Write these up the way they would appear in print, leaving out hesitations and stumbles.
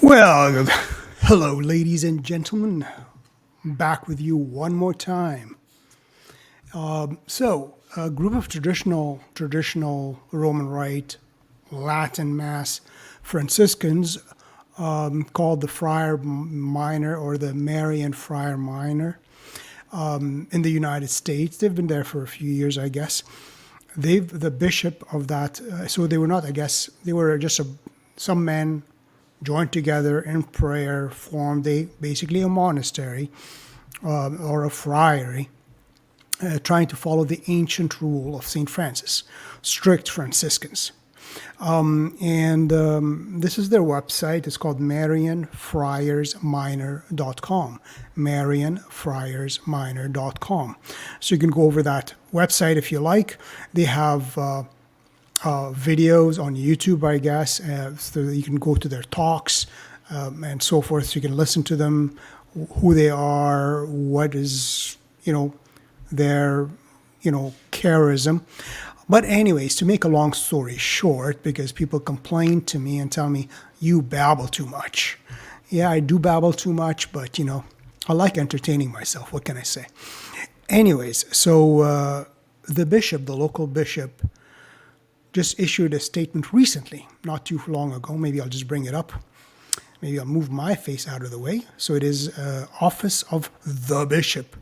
Well, hello, ladies and gentlemen. Back with you one more time. A group of traditional Roman Rite, Latin Mass Franciscans called the Friar Minor or the Marian Friar Minor in the United States. They've been there for a few years, I guess. The bishop of that, so they were not, I guess, they were just some men joined together in prayer, formed basically a monastery or a friary, trying to follow the ancient rule of St. Francis, strict Franciscans. This is their website. It's called marianfriarsminor.com, marianfriarsminor.com. So you can go over that website if you like. They have videos on YouTube, I guess, so you can go to their talks and so forth. So you can listen to them, who they are, what is, their, charism. But anyways, to make a long story short, because people complain to me and tell me, you babble too much. Yeah, I do babble too much, but, I like entertaining myself. What can I say? Anyways, so the local bishop, just issued a statement recently, not too long ago. Maybe I'll just bring it up. Maybe I'll move my face out of the way. So it is Office of the Bishop,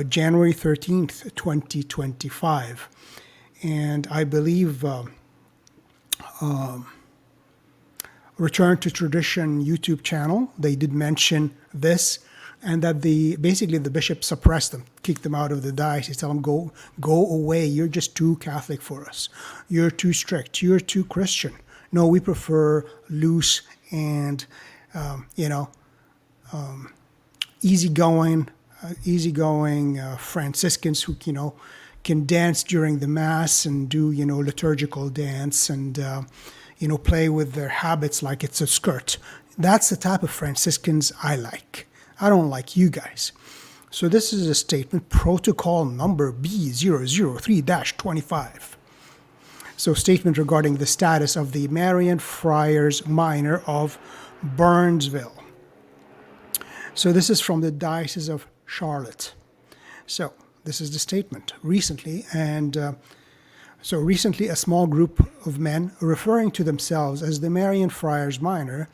January 13th, 2025. And I believe Return to Tradition YouTube channel, they did mention this, and that basically the bishop suppressed them, kicked them out of the diocese, tell them, go away, you're just too Catholic for us. You're too strict, you're too Christian. No, we prefer loose and, easygoing Franciscans who, can dance during the Mass and do, liturgical dance and, play with their habits like it's a skirt. That's the type of Franciscans I like. I don't like you guys. So this is a statement, protocol number B003-25. So statement regarding the status of the Marian Friars Minor of Burnsville. So this is from the Diocese of Charlotte. So this is the statement. Recently, a small group of men referring to themselves as the Marian Friars Minor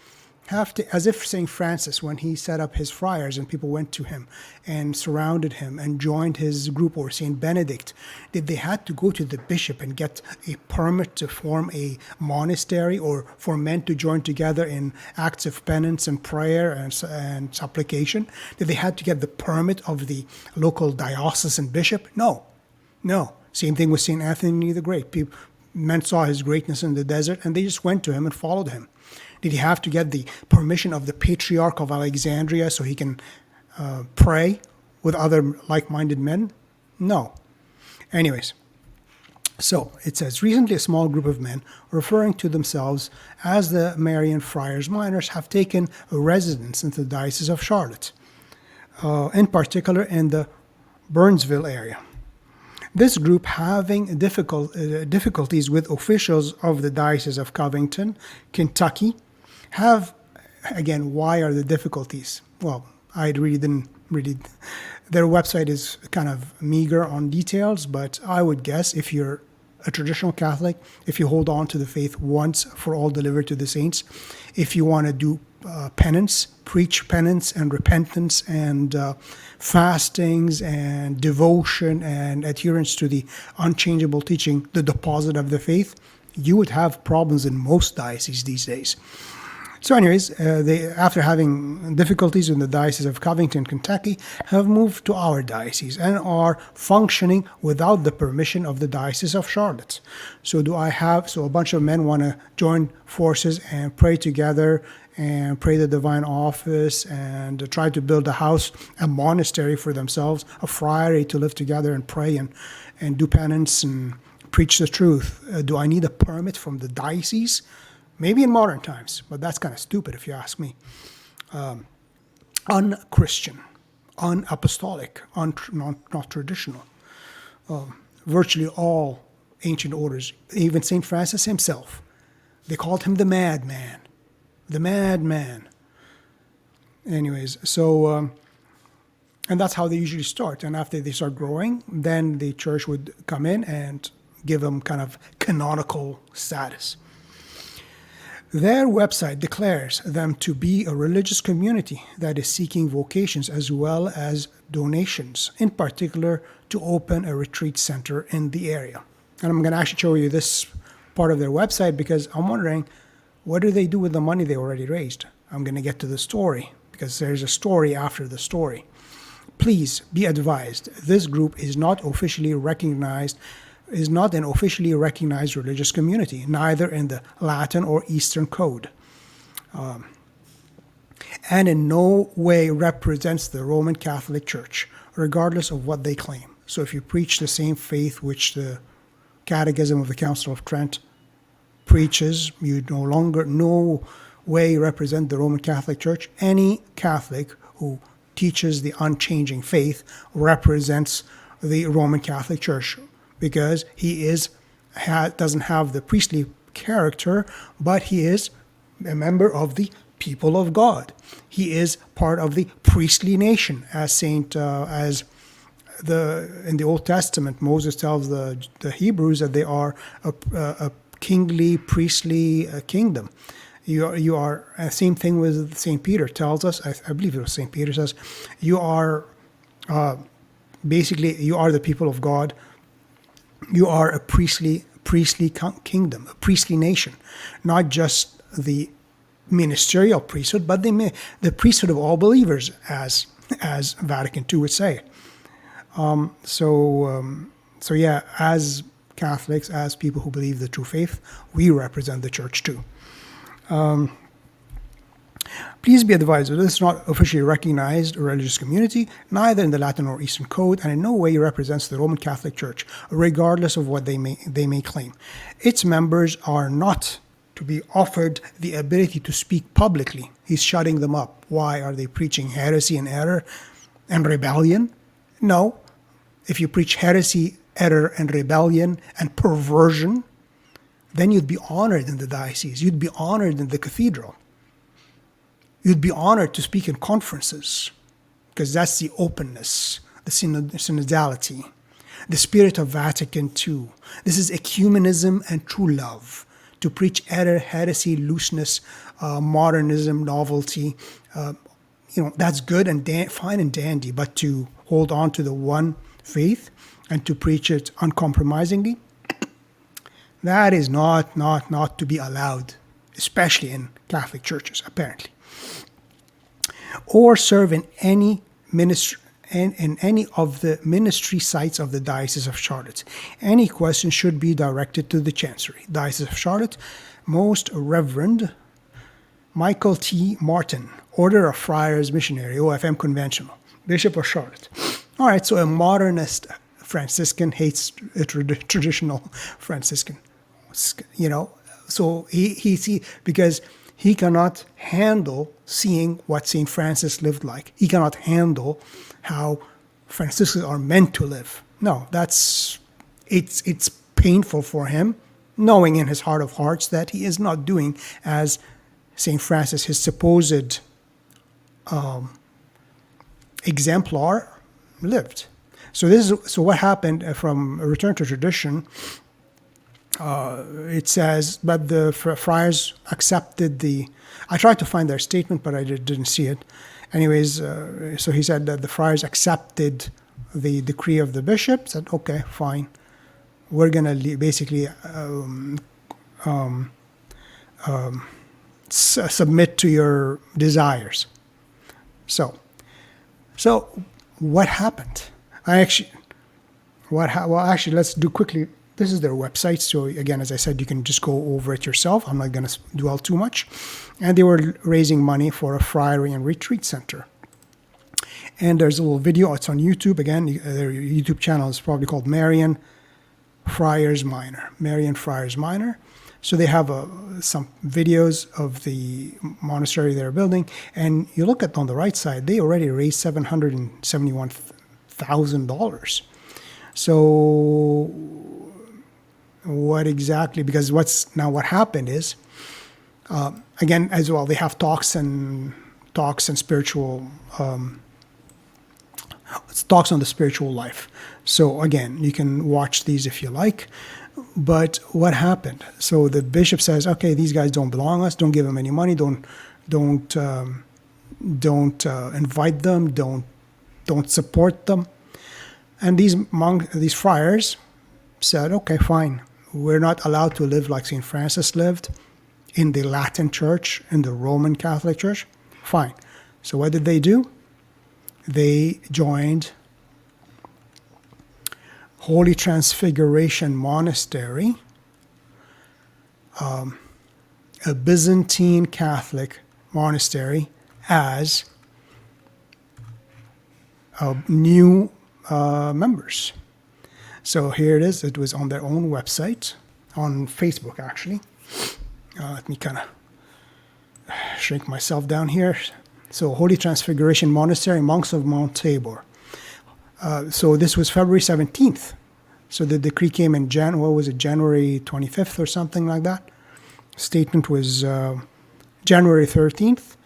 as if St. Francis, when he set up his friars and people went to him and surrounded him and joined his group, or St. Benedict, did they had to go to the bishop and get a permit to form a monastery, or for men to join together in acts of penance and prayer and supplication? Did they had to get the permit of the local diocesan bishop? No. Same thing with St. Anthony the Great. Men saw his greatness in the desert and they just went to him and followed him. Did he have to get the permission of the Patriarch of Alexandria so he can pray with other like-minded men? No. Anyways, so it says, recently a small group of men referring to themselves as the Marian Friars Minors have taken a residence in the Diocese of Charlotte, in particular in the Burnsville area. This group, having difficulties with officials of the Diocese of Covington, Kentucky, why are the difficulties? Well, I really didn't their website is kind of meager on details, but I would guess if you're a traditional Catholic, if you hold on to the faith once for all delivered to the saints, if you want to do penance, preach penance and repentance and fastings and devotion and adherence to the unchangeable teaching, the deposit of the faith, you would have problems in most dioceses these days. So anyways, they, after having difficulties in the Diocese of Covington, Kentucky, have moved to our diocese and are functioning without the permission of the Diocese of Charlotte. So a bunch of men want to join forces and pray together and pray the divine office and try to build a monastery for themselves, a friary to live together and pray and do penance and preach the truth. Do I need a permit from the diocese? Maybe in modern times, but that's kind of stupid if you ask me. Un-Christian, un-apostolic, not traditional. Virtually all ancient orders, even St. Francis himself, they called him the madman. the madman. Anyways, so, and that's how they usually start. And after they start growing, then the church would come in and give them kind of canonical status. Their website declares them to be a religious community that is seeking vocations as well as donations, in particular to open a retreat center in the area. And I'm going to actually show you this part of their website because I'm wondering, what do they do with the money they already raised? I'm going to get to the story because there's a story after the story. Please be advised, this group is not an officially recognized religious community, neither in the Latin or Eastern Code, and in no way represents the Roman Catholic Church, regardless of what they claim. So if you preach the same faith which the Catechism of the Council of Trent preaches, you no way represent the Roman Catholic Church. Any Catholic who teaches the unchanging faith represents the Roman Catholic Church, because he doesn't have the priestly character, but he is a member of the people of God. He is part of the priestly nation, in the Old Testament, Moses tells the Hebrews that they are a kingly, priestly kingdom. You are, same thing with St. Peter tells us, I believe it was St. Peter says, you are basically, you are the people of God. You are a priestly kingdom, a priestly nation, not just the ministerial priesthood, but the priesthood of all believers, as Vatican II would say. So yeah, as Catholics, as people who believe the true faith, we represent the church too. Please be advised that this is not officially recognized religious community, neither in the Latin or Eastern Code, and in no way represents the Roman Catholic Church, regardless of what they may claim. Its members are not to be offered the ability to speak publicly. He's shutting them up. Why? Are they preaching heresy and error and rebellion? No. If you preach heresy, error, and rebellion and perversion, then you'd be honored in the diocese. You'd be honored in the cathedral. You'd be honored to speak in conferences, because that's the openness, the synodality, the spirit of Vatican II. This is ecumenism and true love. To preach error, heresy, looseness, modernism, novelty, that's good and fine and dandy. But to hold on to the one faith and to preach it uncompromisingly, that is not to be allowed, especially in Catholic churches, apparently. Or serve in any ministry, in any of the ministry sites of the Diocese of Charlotte. Any question should be directed to the Chancery. Diocese of Charlotte, Most Reverend Michael T. Martin, Order of Friars Missionary, OFM Conventional, Bishop of Charlotte. All right, so a modernist Franciscan hates a traditional Franciscan, so he because he cannot handle seeing what St. Francis lived like. He cannot handle how Franciscans are meant to live. No, it's painful for him, knowing in his heart of hearts that he is not doing as St. Francis, his supposed exemplar, lived. So what happened from a return to tradition. It says, but the friars accepted I tried to find their statement, but I didn't see it. Anyways, so he said that the friars accepted the decree of the bishop, said, okay, fine. We're going to basically submit to your desires. So what happened? Actually, let's do quickly. This is their website. So again, as I said, you can just go over it yourself. I'm not going to dwell too much. And they were raising money for a friary and retreat center. And there's a little video. It's on YouTube. Again, their YouTube channel is probably called Marian Friars Minor. Marian Friars Minor. So they have some videos of the monastery they're building. And you look at on the right side, they already raised $771,000. So what exactly, because what happened is Again, as well, they have talks and spiritual talks on the spiritual life. So again, you can watch these if you like. But what happened? So the bishop says, okay, these guys don't belong to us. Don't give them any money. Don't invite them. Don't support them. And these friars said, okay, fine. We're not allowed to live like St. Francis lived in the Latin Church, in the Roman Catholic Church. Fine. So what did they do? They joined Holy Transfiguration Monastery, a Byzantine Catholic monastery, as new members. So here it is. It was on their own website, on Facebook actually. Let me kind of shrink myself down here. So Holy Transfiguration Monastery, Monks of Mount Tabor. So this was February 17th. So the decree came in January 25th or something like that. Statement was January 13th.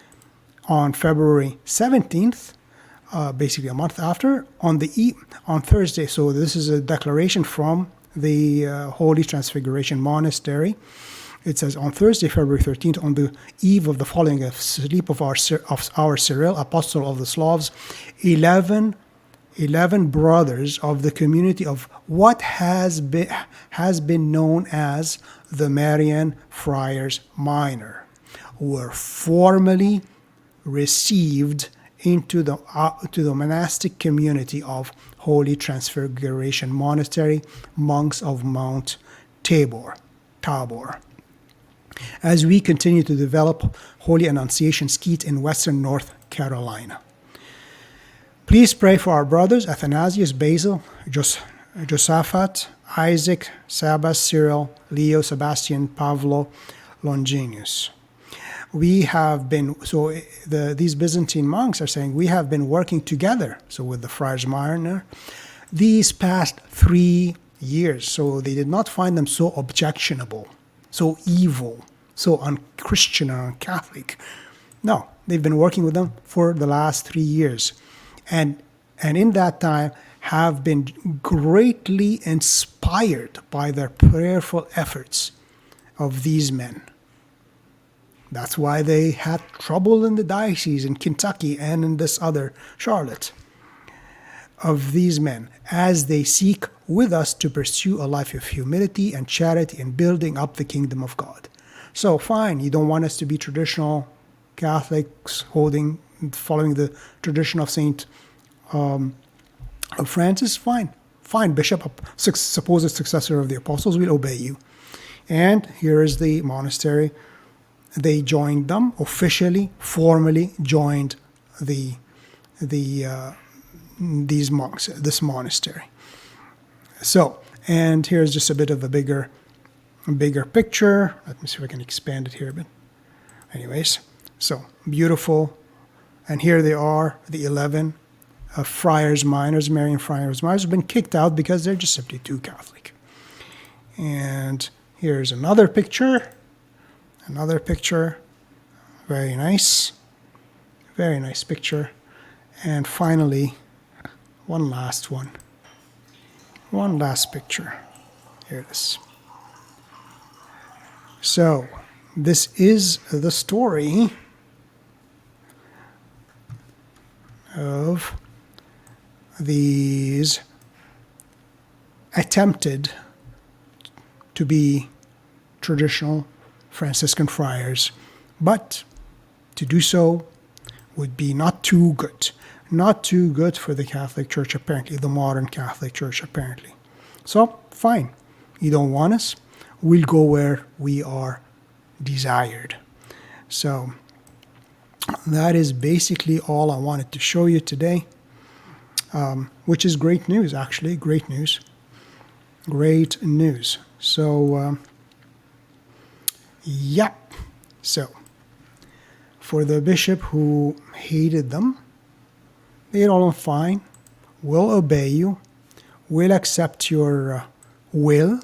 On February 17th, basically a month after, on Thursday. So this is a declaration from the Holy Transfiguration Monastery. It says, on Thursday, February 13th, on the eve of the following sleep of our Cyril, apostle of the Slavs, 11 brothers of the community of what has been known as the Marian Friars Minor were formally received into the monastic community of Holy Transfiguration Monastery, Monks of Mount Tabor. As we continue to develop Holy Annunciation Skeet in Western North Carolina. Please pray for our brothers Athanasius, Basil, Josaphat, Isaac, Sabas, Cyril, Leo, Sebastian, Pavlo, Longinus. We have been, these Byzantine monks are saying, we have been working together, so with the Friars Minor, these past 3 years. So they did not find them so objectionable, so evil, so unchristian or uncatholic. No, they've been working with them for the last 3 years. And in that time have been greatly inspired by their prayerful efforts of these men. That's why they had trouble in the diocese in Kentucky and in this other Charlotte, of these men, as they seek with us to pursue a life of humility and charity in building up the kingdom of God. So fine, you don't want us to be traditional Catholics following the tradition of Saint Francis. Fine, Bishop, supposed successor of the apostles, will obey you. And here is the monastery. They joined them officially, formally joined these monks, this monastery. So, and here's just a bit of a bigger picture. Let me see if I can expand it here a bit. Anyways, so beautiful. And here they are, the 11 friars minors, Marian friars minors, have been kicked out because they're just simply too Catholic. And here's another picture. Very nice picture. And finally, one last picture. Here it is. So this is the story of these attempted to be traditional Franciscan friars, but to do so would be not too good for the Catholic Church, apparently, the modern Catholic Church, apparently. So, fine, you don't want us, we'll go where we are desired. So, that is basically all I wanted to show you today, which is great news, actually, great news. So, yep. So, for the bishop who hated them, they all fine. We'll obey you. We'll accept your will.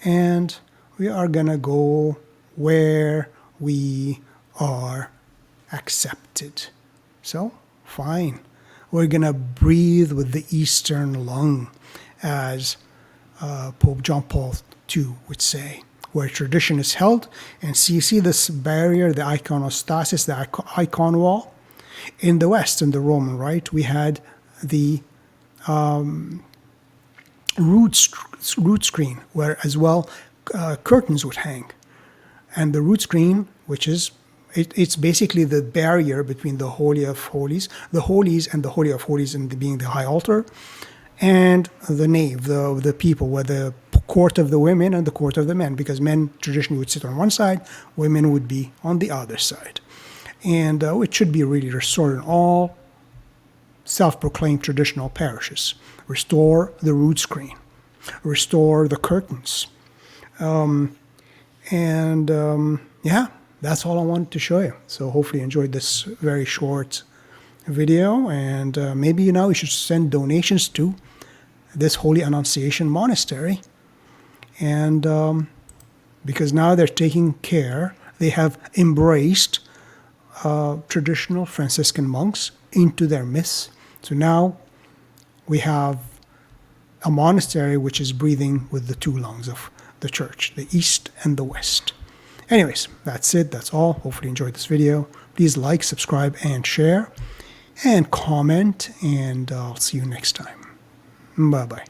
And we are going to go where we are accepted. So, fine. We're going to breathe with the Eastern lung, as Pope John Paul II would say, where tradition is held. And so you see this barrier, the iconostasis, the icon wall? In the West, in the Roman Rite, we had the root screen, where as well curtains would hang. And the root screen, which is, it's basically the barrier between the Holy of Holies, the Holies and the Holy of Holies, and being the high altar, and the nave, the people, where the court of the women and the court of the men, because men traditionally would sit on one side, women would be on the other side. And it should be really restored in all self-proclaimed traditional parishes. Restore the root screen. Restore the curtains. Yeah, that's all I wanted to show you. So hopefully you enjoyed this very short video. And maybe you should send donations to this Holy Annunciation Monastery. And because now they're taking care, they have embraced traditional Franciscan monks into their midst. So now we have a monastery which is breathing with the two lungs of the church, the East and the West. Anyways, that's it. That's all. Hopefully you enjoyed this video. Please like, subscribe, and share, and comment, and I'll see you next time. Bye-bye.